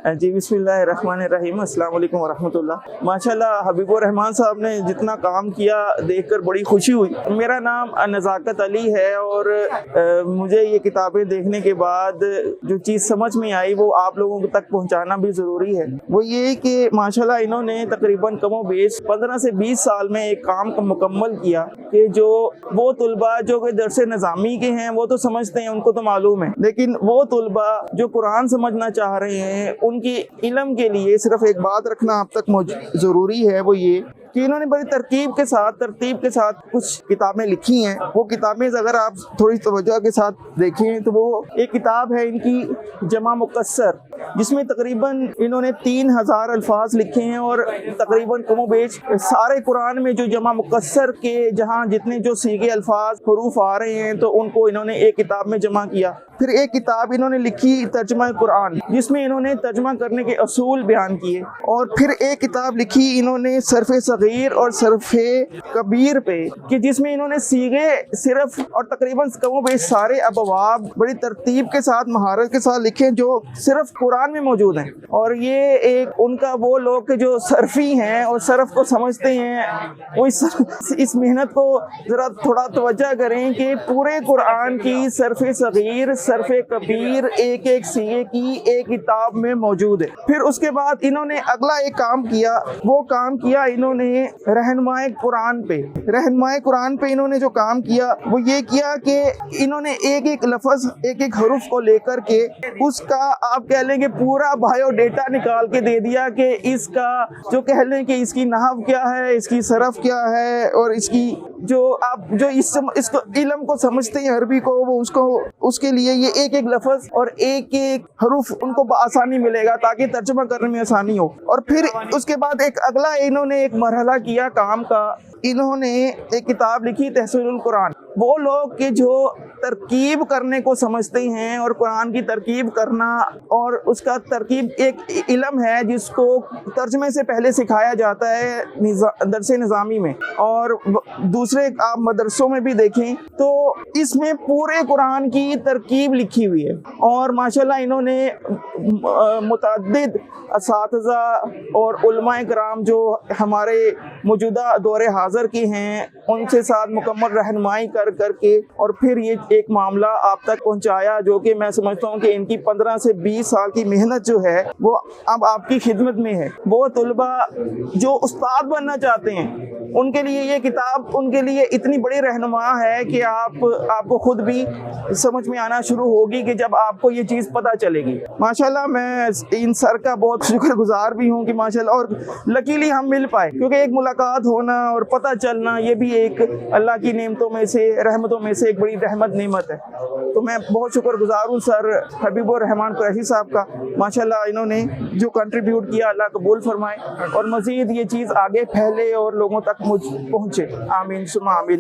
جی बिस्मिल्लाहिर्रहमानिर्रहीम अस्सलाम वालेकुम वरहमतुल्लाह। माशाल्लाह हबीबुर रहमान साहब ने जितना काम किया देखकर बड़ी खुशी हुई। मेरा नाम नज़ाकत अली है और मुझे ये किताबें देखने के बाद जो चीज़ समझ में आई वो आप लोगों तक पहुंचाना भी ज़रूरी है। वो ये कि माशाल्लाह इन्होंने तकरीबन कमो बेश 15 से 20 साल में एक काम को मुकम्मल किया कि जो वो तुलबा जो कि दरस निज़ामी के हैं वो तो समझते हैं, उनको तो मालूम है, लेकिन वो तुलबा जो कुरान समझना चाह रहे हैं उनकी इल्म के लिए सिर्फ एक बात रखना आप तक ज़रूरी है। वो ये कि इन्होंने बड़ी तरतीब के साथ कुछ किताबें लिखी हैं। वो किताबें अगर आप थोड़ी तवज्जो के साथ देखें तो वो एक किताब है इनकी जमा मुकस्सर, जिसमें तकरीबन इन्होंने 3000 अल्फाज लिखे हैं और तकरीबन कमोबेश सारे कुरान में जो जमा मुकस्सर के जहाँ जितने जो सीगे अल्फाज हरूफ आ रहे हैं तो उनको इन्होंने एक किताब में जमा किया। फिर एक किताब इन्होंने लिखी तर्जुमा कुरान, जिसमें इन्होंने तर्जुमा करने के असूल बयान किए। और फिर एक किताब लिखी इन्होंने सरफ़े सगीर और सरफ़े कबीर पे, कि जिसमें इन्होंने सीगे सिर्फ और तकरीबन कमोबेश सारे अबवाब बड़ी तरतीब के साथ महारत के साथ लिखे जो सिर्फ कुरान में मौजूद हैं। और ये एक उनका वो लोग के जो सरफ़ी हैं और सरफ को समझते हैं वो इस मेहनत को ज़रा थोड़ा तवज्जो करें कि पूरे कुरान की सरफ़े सगीर सरफ़े कबीर एक एक सीगे की एक किताब में मौजूद है। फिर उसके बाद इन्होंने अगला एक काम किया, वो काम किया इन्होंने रहनुमाए कुरान पे इन्होंने जो काम किया वो ये किया कि इन्होंने एक एक लफ्ज़ एक एक हरूफ को लेकर के उसका आप कह लें कि पूरा बायोडेटा निकाल के दे दिया कि इसका जो कह लें कि इसकी नहव क्या है, इसकी सरफ क्या है, और इसकी जो आप जो इसको इल्म को समझते हैं अरबी को, वो उसको उसके लिए ये एक एक लफ्ज़ और एक एक हरूफ उनको आसानी मिलेगा ताकि तर्जुमा करने में आसानी हो। और फिर उसके बाद एक अगला इन्होंने एक मरहला किया काम का, इन्होंने एक किताब लिखी तहसीरुल कुरान। वो लोग के जो तरकीब करने को समझते हैं और कुरान की तरकीब करना और उसका तरकीब एक इल्म है जिसको तर्जमे से पहले सिखाया जाता है दरस निज़ामी में, और दूसरे आप मदरसों में भी देखें तो इसमें पूरे कुरान की तरकीब लिखी हुई है। और माशाल्लाह इन्होंने मुतअद्दिद असातिज़ा और उलमाए कराम जो हमारे मौजूदा दौरे हाज़र के हैं उनसे साथ मुकम्मल रहनुमाई करके और फिर ये एक मामला आप तक पहुंचाया, जो कि मैं समझता हूँ कि इनकी 15 से 20 साल की मेहनत जो है वो अब आपकी खिदमत में है। वो तुलबा जो उस्ताद बनना चाहते हैं उनके लिए ये किताब उनके लिए इतनी बड़ी रहनुमा है कि आपको खुद भी समझ में आना शुरू होगी कि जब आपको ये चीज़ पता चलेगी। माशाल्लाह मैं इन सर का बहुत शुक्रगुजार भी हूँ कि माशाल्लाह, और लकीली हम मिल पाए, क्योंकि एक मुलाकात होना और पता चलना ये भी एक अल्लाह की नेमतों में से रहमतों में से एक बड़ी रहमत नेमत है। तो मैं बहुत शुक्रगुजार हूँ सर हबीबुर रहमान कुरैशी साहब का। माशाल्लाह इन्होंने जो कंट्रीब्यूट किया अल्लाह कबूल फरमाए और मज़ीद ये चीज़ आगे फैले और लोगों तक पहुँचे। आमीन सुमा आमीन।